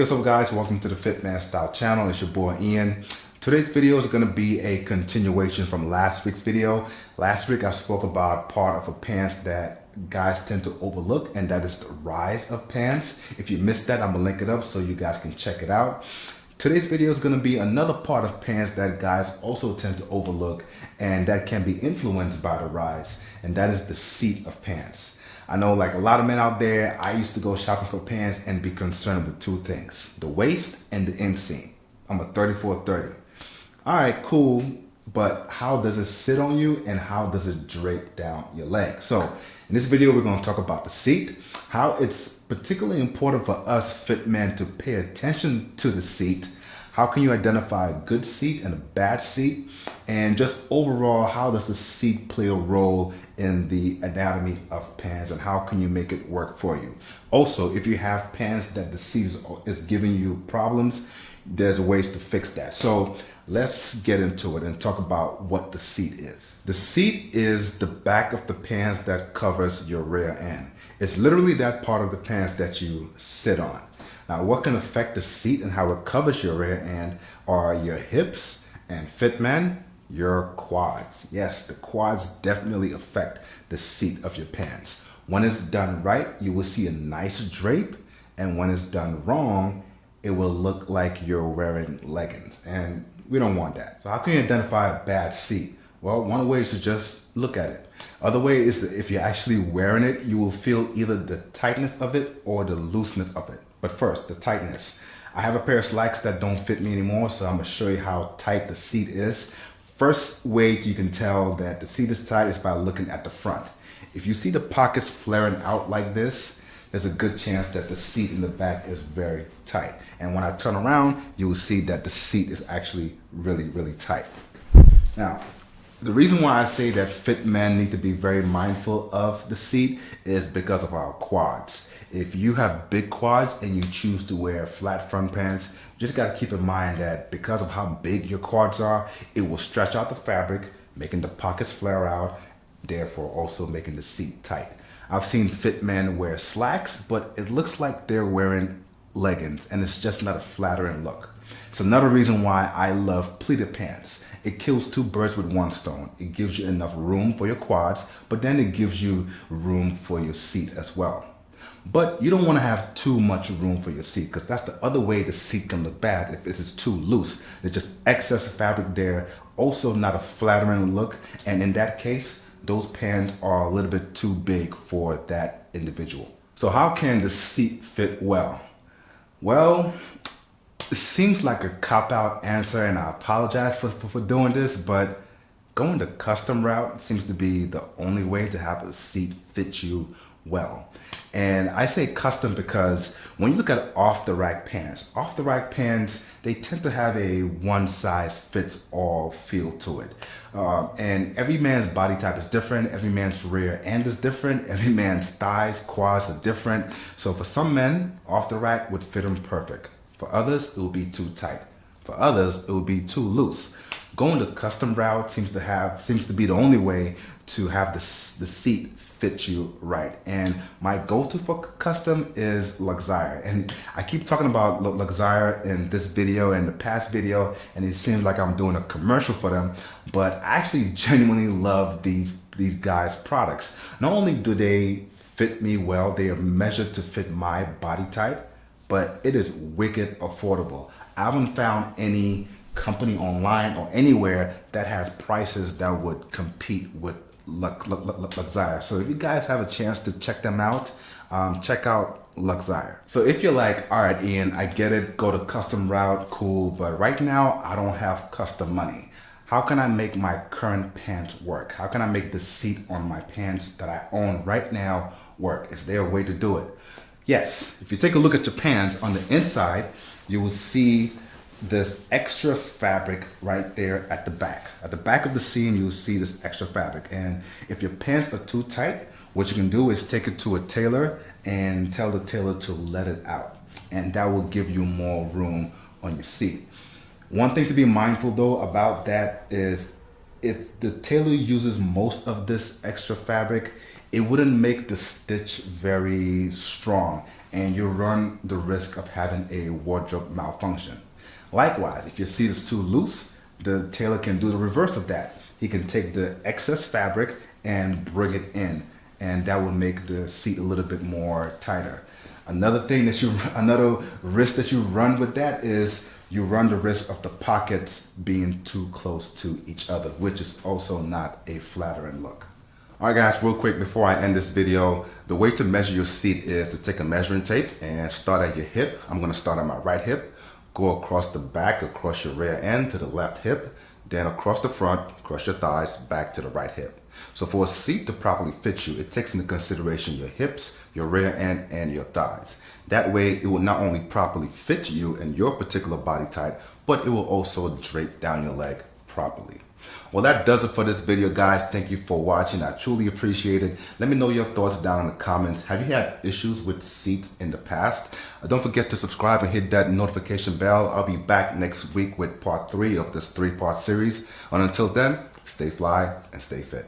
Hey, what's up guys, welcome to the Fitman Style channel. It's your boy Ian. Today's video is going to be a continuation from last week's video. Last week I spoke about part of a pants that guys tend to overlook, and that is the rise of pants. If you missed that, I'm going to link it up so you guys can check it out. Today's video is going to be another part of pants that guys also tend to overlook and that can be influenced by the rise, and that is the seat of pants. I know like a lot of men out there, I used to go shopping for pants and be concerned with two things: the waist and the inseam. I'm a 34-30. All right, cool. But how does it sit on you and how does it drape down your leg? So in this video, we're going to talk about the seat, how it's particularly important for us fit men to pay attention to the seat. How can you identify a good seat and a bad seat? And just overall, how does the seat play a role in the anatomy of pants, and how can you make it work for you? Also, if you have pants that the seat is giving you problems, there's ways to fix that. So let's get into it and talk about what the seat is. The seat is the back of the pants that covers your rear end. It's literally that part of the pants that you sit on. Now, what can affect the seat and how it covers your rear end are your hips, and fit men, your quads. Yes, the quads definitely affect the seat of your pants. When it's done right, you will see a nice drape, and when it's done wrong, it will look like you're wearing leggings, and we don't want that. So how can you identify a bad seat? Well, one way is to just look at it. Other way is that if you're actually wearing it, you will feel either the tightness of it or the looseness of it. But first, the tightness. I have a pair of slacks that don't fit me anymore, so I'm gonna show you how tight the seat is. First way you can tell that the seat is tight is by looking at the front. If you see the pockets flaring out like this, there's a good chance that the seat in the back is very tight. And when I turn around, you will see that the seat is actually really, really tight. Now, the reason why I say that fit men need to be very mindful of the seat is because of our quads. If you have big quads and you choose to wear flat front pants, you just got to keep in mind that because of how big your quads are, it will stretch out the fabric, making the pockets flare out, therefore also making the seat tight. I've seen fit men wear slacks, but it looks like they're wearing leggings, and it's just not a flattering look. It's another reason why I love pleated pants. It kills two birds with one stone. It gives you enough room for your quads, but then it gives you room for your seat as well. But you don't want to have too much room for your seat, because that's the other way the seat can look bad. If it's too loose, there's just excess fabric there, also not a flattering look, and in that case, those pants are a little bit too big for that individual. So how can the seat fit well? Well, it seems like a cop-out answer, and I apologize for doing this, but going the custom route seems to be the only way to have a seat fit you well. And I say custom because when you look at off-the-rack pants, they tend to have a one-size-fits-all feel to it. And every man's body type is different, every man's rear end is different, every man's thighs, quads are different. So for some men, off-the-rack would fit them perfect. For others, it will be too tight. For others, it will be too loose. Going the custom route seems to be the only way to have the seat fit you right. And my go-to for custom is Sire. And I keep talking about Sire in this video and the past video, and it seems like I'm doing a commercial for them, but I actually genuinely love these guys' products. Not only do they fit me well, they are measured to fit my body type, but it is wicked affordable. I haven't found any company online or anywhere that has prices that would compete with Sire. So if you guys have a chance to check them out, check out Sire. So if you're like, all right, Ian, I get it, go the custom route, cool, but right now I don't have custom money. How can I make my current pants work? How can I make the seat on my pants that I own right now work? Is there a way to do it? Yes, if you take a look at your pants on the inside, you will see this extra fabric right there at the back. At the back of the seam, you'll see this extra fabric. And if your pants are too tight, what you can do is take it to a tailor and tell the tailor to let it out. And that will give you more room on your seat. One thing to be mindful though about that is if the tailor uses most of this extra fabric, it wouldn't make the stitch very strong, and you run the risk of having a wardrobe malfunction. Likewise, if your seat is too loose, the tailor can do the reverse of that. He can take the excess fabric and bring it in, and that will make the seat a little bit more tighter. Another risk that you run with that is you run the risk of the pockets being too close to each other, which is also not a flattering look. All right guys, real quick before I end this video, the way to measure your seat is to take a measuring tape and start at your hip. I'm gonna start at my right hip, go across the back, across your rear end to the left hip, then across the front, across your thighs, back to the right hip. So for a seat to properly fit you, it takes into consideration your hips, your rear end, and your thighs. That way, it will not only properly fit you and your particular body type, but it will also drape down your leg properly. Well, that does it for this video, guys. Thank you for watching. I truly appreciate it. Let me know your thoughts down in the comments. Have you had issues with seats in the past? Don't forget to subscribe and hit that notification bell. I'll be back next week with part 3 of this 3-part series. And until then, stay fly and stay fit.